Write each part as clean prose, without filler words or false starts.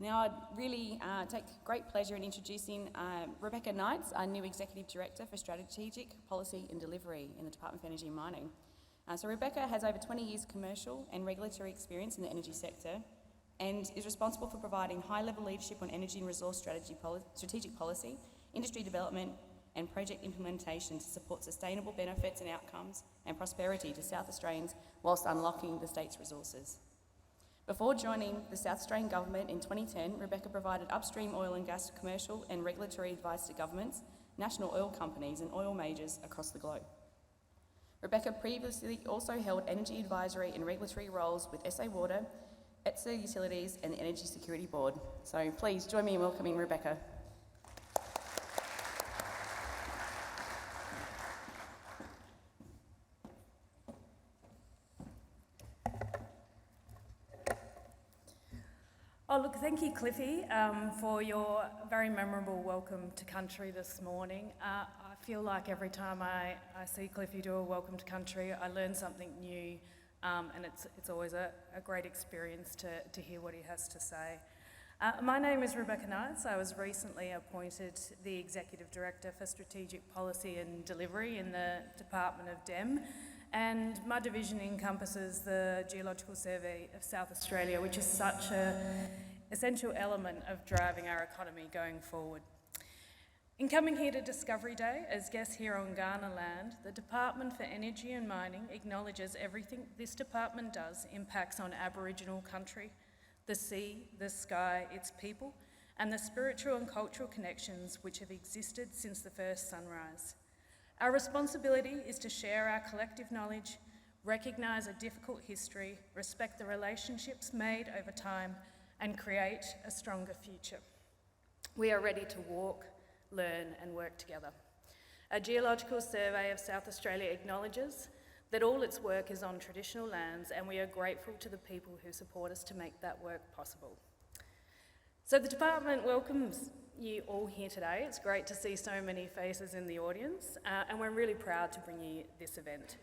Now, I'd really take great pleasure in introducing Rebecca Knights, our new Executive Director for Strategic Policy and Delivery in the Department of Energy and Mining. So Rebecca has over 20 years commercial and regulatory experience in the energy sector and is responsible for providing high-level leadership on energy and resource strategic policy, industry development and project implementation to support sustainable benefits and outcomes and prosperity to South Australians whilst unlocking the state's resources. Before joining the South Australian Government in 2010, Rebecca provided upstream oil and gas commercial and regulatory advice to governments, national oil companies and oil majors across the globe. Rebecca previously also held energy advisory and regulatory roles with SA Water, ETSA Utilities and the Energy Security Board. So please join me in welcoming Rebecca. Oh, look, thank you, Cliffy, for your very memorable welcome to country this morning. I feel like every time I see Cliffy do a welcome to country, I learn something new, and it's always a great experience to hear what he has to say. My name is Rebecca Knights. I was recently appointed the Executive Director for Strategic Policy and Delivery in the Department of DEM. And my division encompasses the Geological Survey of South Australia, which is such an essential element of driving our economy going forward. In coming here to Discovery Day as guests here on Kaurna land, the Department for Energy and Mining acknowledges everything this department does impacts on Aboriginal country, the sea, the sky, its people, and the spiritual and cultural connections which have existed since the first sunrise. Our responsibility is to share our collective knowledge, recognise a difficult history, respect the relationships made over time, and create a stronger future. We are ready to walk, learn, and work together. A Geological Survey of South Australia acknowledges that all its work is on traditional lands, and we are grateful to the people who support us to make that work possible. So the department welcomes you all here today. It's great to see so many faces in the audience, and we're really proud to bring you this event.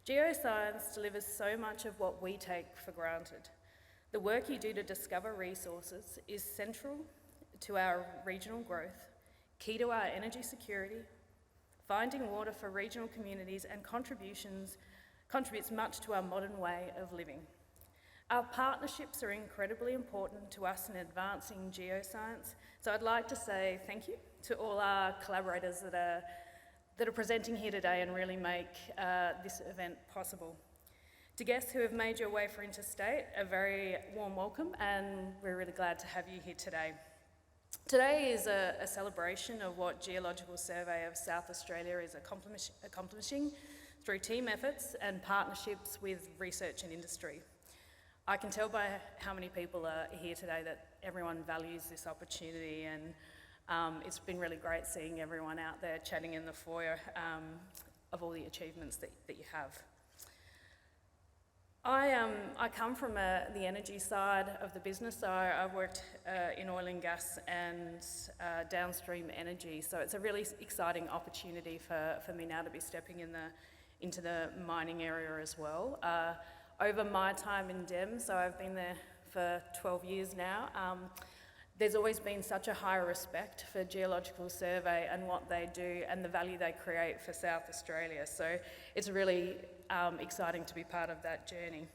Geoscience delivers so much of what we take for granted. The work you do to discover resources is central to our regional growth, key to our energy security, finding water for regional communities, and contributes much to our modern way of living. Our partnerships are incredibly important to us in advancing geoscience, so I'd like to say thank you to all our collaborators that are presenting here today and really make this event possible. To guests who have made your way for Interstate, a very warm welcome, and we're really glad to have you here today. Today is a celebration of what Geological Survey of South Australia is accomplishing through team efforts and partnerships with research and industry. I can tell by how many people are here today that everyone values this opportunity, and it's been really great seeing everyone out there chatting in the foyer of all the achievements that you have. I come from the energy side of the business, so I've worked in oil and gas and downstream energy, so it's a really exciting opportunity for me now to be stepping into the mining area as well. Over my time in DEM, so I've been there for 12 years now, there's always been such a high respect for Geological Survey and what they do and the value they create for South Australia. So it's really exciting to be part of that journey.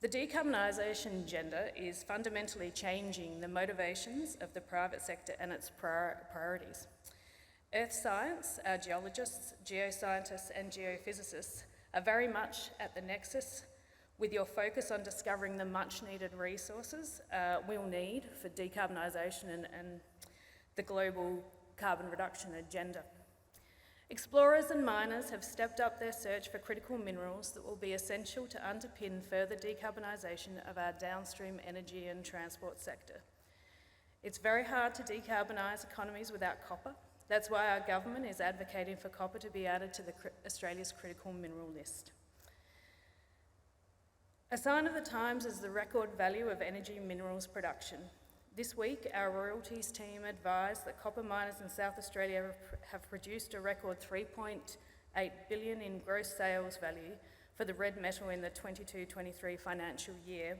The decarbonisation agenda is fundamentally changing the motivations of the private sector and its priorities. Earth science, our geologists, geoscientists and geophysicists are very much at the nexus with your focus on discovering the much needed resources we'll need for decarbonisation and the global carbon reduction agenda. Explorers and miners have stepped up their search for critical minerals that will be essential to underpin further decarbonisation of our downstream energy and transport sector. It's very hard to decarbonise economies without copper. That's why our government is advocating for copper to be added to Australia's critical mineral list. A sign of the times is the record value of energy minerals production. This week, our royalties team advised that copper miners in South Australia have produced a record $3.8 billion in gross sales value for the red metal in the 22-23 financial year,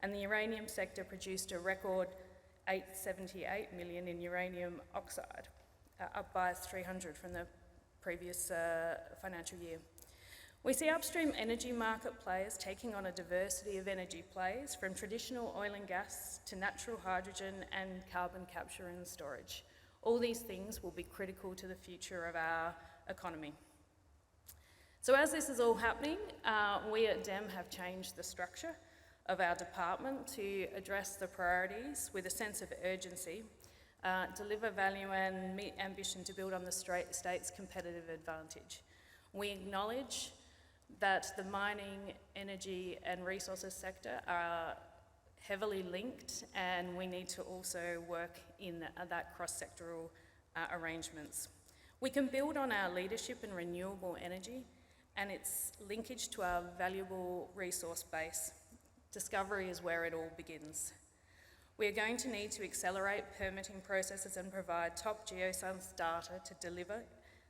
and the uranium sector produced a record 878 million in uranium oxide, up by 300 from the previous financial year. We see upstream energy market players taking on a diversity of energy plays, from traditional oil and gas to natural hydrogen and carbon capture and storage. All these things will be critical to the future of our economy. So as this is all happening, we at DEM have changed the structure of our department to address the priorities with a sense of urgency, deliver value and meet ambition to build on the state's competitive advantage. We acknowledge that the mining, energy and resources sector are heavily linked, and we need to also work in that cross-sectoral arrangements. We can build on our leadership in renewable energy and its linkage to our valuable resource base. Discovery is where it all begins. We are going to need to accelerate permitting processes and provide top geoscience data to deliver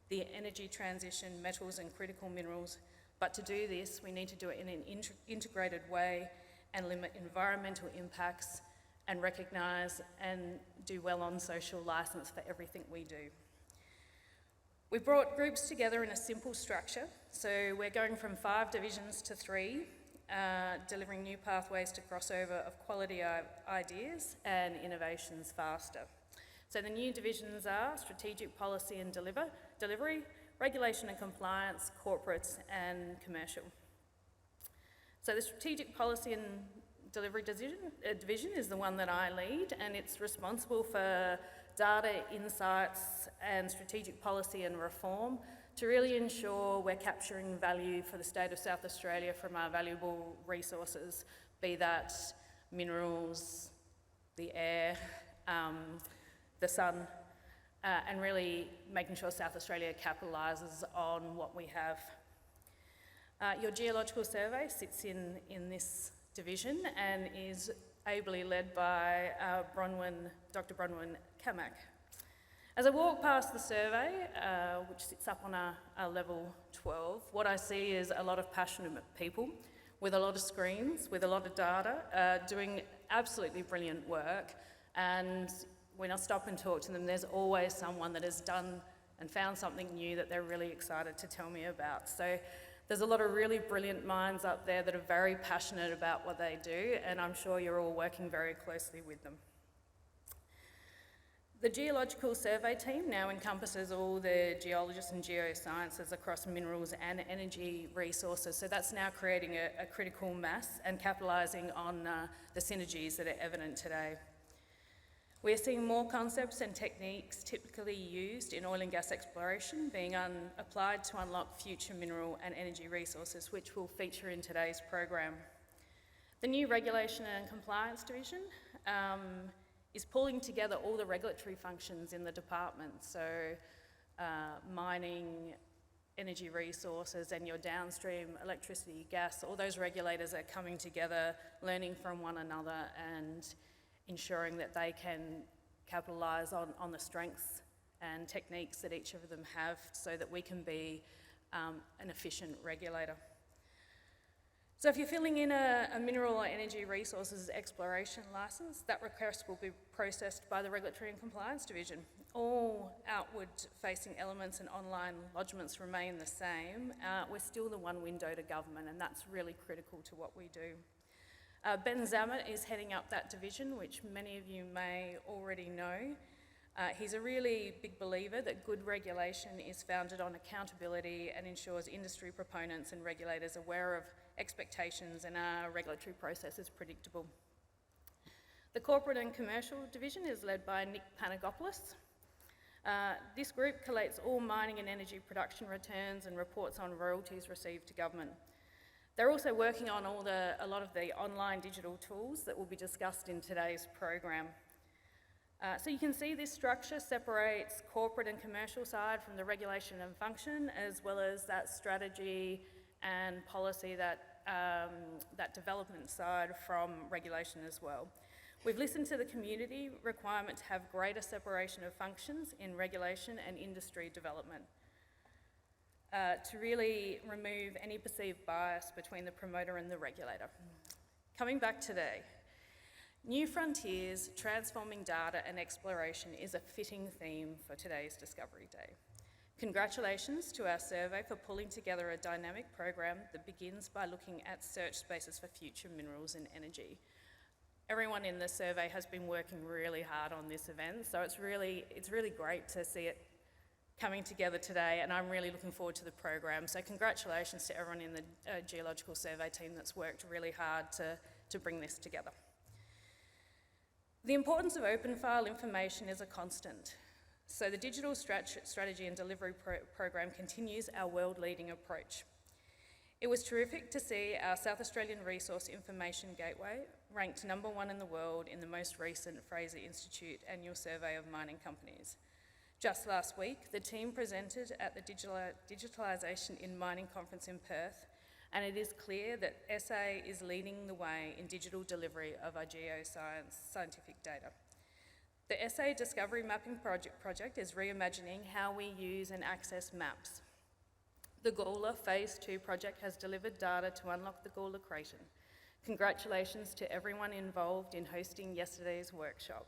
the energy transition, metals and critical minerals. But to do this, we need to do it in an integrated way and limit environmental impacts and recognise and do well on social licence for everything we do. We brought groups together in a simple structure, so we're going from 5 divisions to 3, delivering new pathways to crossover of quality ideas and innovations faster. So the new divisions are strategic policy and delivery, regulation and compliance, corporates and commercial. So the strategic policy and delivery division is the one that I lead, and it's responsible for data, insights and strategic policy and reform to really ensure we're capturing value for the state of South Australia from our valuable resources, be that minerals, the air, the sun, and really making sure South Australia capitalises on what we have. Your geological survey sits in this division and is ably led by Dr. Bronwyn Kamak. As I walk past the survey, which sits up on a level 12, what I see is a lot of passionate people with a lot of screens, with a lot of data, doing absolutely brilliant work. And when I stop and talk to them, there's always someone that has done and found something new that they're really excited to tell me about. So there's a lot of really brilliant minds up there that are very passionate about what they do, and I'm sure you're all working very closely with them. The Geological Survey team now encompasses all the geologists and geosciences across minerals and energy resources, so that's now creating a critical mass and capitalising on the synergies that are evident today. We're seeing more concepts and techniques typically used in oil and gas exploration being applied to unlock future mineral and energy resources, which will feature in today's program. The new Regulation and Compliance Division is pulling together all the regulatory functions in the department, so mining, energy resources and your downstream electricity, gas, all those regulators are coming together, learning from one another and ensuring that they can capitalise on the strengths and techniques that each of them have so that we can be an efficient regulator. So if you're filling in a mineral or energy resources exploration licence, that request will be processed by the Regulatory and Compliance Division. All outward-facing elements and online lodgements remain the same. We're still the one window to government, and that's really critical to what we do. Ben Zammit is heading up that division, which many of you may already know. He's a really big believer that good regulation is founded on accountability and ensures industry proponents and regulators are aware of expectations and our regulatory process is predictable. The Corporate and Commercial Division is led by Nick Panagopoulos. This group collates all mining and energy production returns and reports on royalties received to government. They're also working on a lot of the online digital tools that will be discussed in today's program. So you can see this structure separates corporate and commercial side from the regulation and function, as well as that strategy and policy, that development side from regulation as well. We've listened to the community requirement to have greater separation of functions in regulation and industry development. To really remove any perceived bias between the promoter and the regulator. Coming back today, New frontiers, transforming data and exploration is a fitting theme for today's Discovery Day. Congratulations to our survey for pulling together a dynamic program that begins by looking at search spaces for future minerals and energy. Everyone in the survey has been working really hard on this event, so it's really great to see it coming together today, and I'm really looking forward to the program. So congratulations to everyone in the Geological Survey team that's worked really hard to bring this together. The importance of open file information is a constant. So the Digital Strategy and Delivery Program continues our world-leading approach. It was terrific to see our South Australian Resource Information Gateway ranked #1 in the world in the most recent Fraser Institute annual survey of mining companies. Just last week, the team presented at the Digitalisation in Mining conference in Perth, and it is clear that SA is leading the way in digital delivery of our geoscience scientific data. The SA Discovery Mapping project is reimagining how we use and access maps. The Gawler Phase 2 project has delivered data to unlock the Gawler Craton. Congratulations to everyone involved in hosting yesterday's workshop.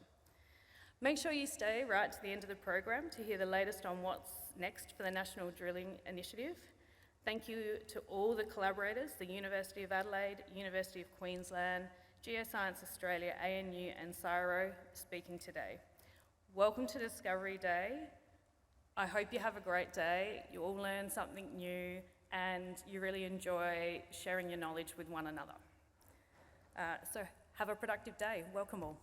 Make sure you stay right to the end of the program to hear the latest on what's next for the National Drilling Initiative. Thank you to all the collaborators, the University of Adelaide, University of Queensland, Geoscience Australia, ANU and CSIRO speaking today. Welcome to Discovery Day. I hope you have a great day, you all learn something new, and you really enjoy sharing your knowledge with one another. So have a productive day. Welcome all.